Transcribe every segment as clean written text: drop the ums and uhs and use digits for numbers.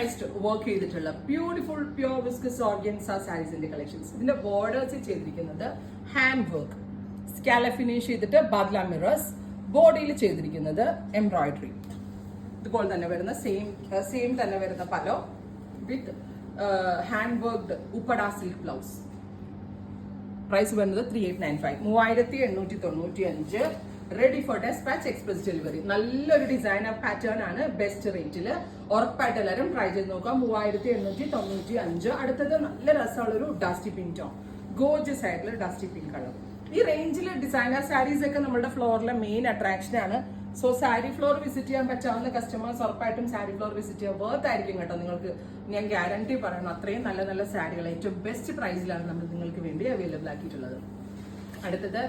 Customised work ചെയ്തിട്ടുള്ള beautiful pure viscose organza സാരീസിന്റെ collections. ഇതിന്റെ ബോർഡേഴ്സ് ചെയ്തിരിക്കുന്നത് ഹാൻഡ് വർക്ക്, സ്കാല ഫിനിഷ് ചെയ്തിട്ട് ബാദ്ല മിറേഴ്സ്, ബോഡിയിൽ ചെയ്തിരിക്കുന്നത് എംബ്രോയിഡറി. ഇതുപോലെ തന്നെ വരുന്ന സെയിം തന്നെ വരുന്ന pallu with hand worked Uppada silk blouse. Price വരുന്നത് 3895, 3895. Ready for despatch, express delivery. നല്ലൊരു ഡിസൈനർ പാറ്റേൺ ആണ്, ബെസ്റ്റ് റേറ്റിൽ. ഉറപ്പായിട്ട് എല്ലാവരും ട്രൈ ചെയ്ത് നോക്കാം. 3895. അടുത്തത് നല്ല രസമുള്ള ഒരു ഡസ്റ്റി പിങ്ക് ടോൺ, ഗോർജിയസ് ആയിട്ടുള്ള ഡസ്റ്റി പിങ്ക് കളർ. ഈ റേഞ്ചിൽ ഡിസൈനർ സാരീസ് ഒക്കെ നമ്മുടെ ഫ്ലോറിലെ മെയിൻ അട്രാക്ഷൻ ആണ്. സോ സാരി ഫ്ലോർ വിസിറ്റ് ചെയ്യാൻ പറ്റാവുന്ന കസ്റ്റമേഴ്സ് ഉറപ്പായിട്ടും സാരി ഫ്ലോർ വിസിറ്റ് ചെയ്യാൻ വർത്ത് ആയിരിക്കും കേട്ടോ. നിങ്ങൾക്ക് ഞാൻ ഗ്യാരണ്ടി പറയണം, അത്രയും നല്ല നല്ല സാരികൾ ഏറ്റവും ബെസ്റ്റ് പ്രൈസിലാണ് നമ്മൾ നിങ്ങൾക്ക് വേണ്ടി അവൈലബിൾ ആക്കിയിട്ടുള്ളത്. അടുത്തത്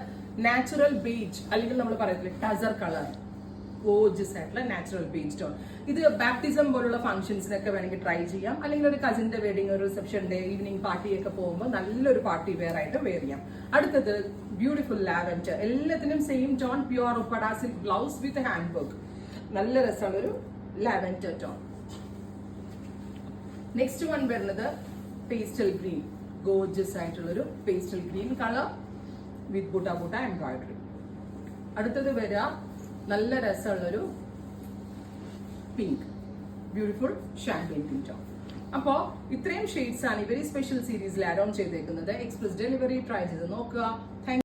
നാച്ചുറൽ ബീച്ച്, അല്ലെങ്കിൽ നമ്മൾ പറയത്തില്ലേ ടസർ കളർ, ഗോർജിയസ് ആയിട്ടുള്ള നാച്ചുറൽ ബീച്ച് ടോൺ. ഇത് ബാപ്റ്റിസം പോലുള്ള ഫംഗ്ഷൻസിനൊക്കെ വേണമെങ്കിൽ ട്രൈ ചെയ്യാം, അല്ലെങ്കിൽ ഒരു കസിന്റെ വെഡിങ്, ഒരു റിസപ്ഷൻ ഡേ, ഈവനിങ് പാർട്ടിയൊക്കെ പോകുമ്പോൾ നല്ലൊരു പാർട്ടി വെയർ ആയിട്ട് വെയർ ചെയ്യാം. അടുത്തത് ബ്യൂട്ടിഫുൾ ലാവൻഡർ, എല്ലാത്തിനും same tone, pure Uppada silk blouse വിത്ത് ഹാൻഡ് വർക്ക്. നല്ല രസമുള്ള ഒരു ലാവൻഡർ ടോൺ. നെക്സ്റ്റ് വൺ വരുന്നത് പേസ്റ്റൽ ഗ്രീൻ, ഗോർജിയസ് ആയിട്ടുള്ളൊരു പേസ്റ്റൽ ഗ്രീൻ കളർ വിത്ത് ബുട്ട എംബ്രോയിഡറി. അടുത്തത് വരിക നല്ല രസമുള്ളൊരു pink, beautiful champagne pink tone. അപ്പോൾ ഇത്രയും ഷെയ്ഡ്സ് ആണ് ഇവർ സ്പെഷ്യൽ സീരീസിൽ ആഡ് ഓൺ ചെയ്തേക്കുന്നത്. എക്സ്പ്രസ് ഡെലിവറി ട്രൈ ചെയ്ത് നോക്കുക.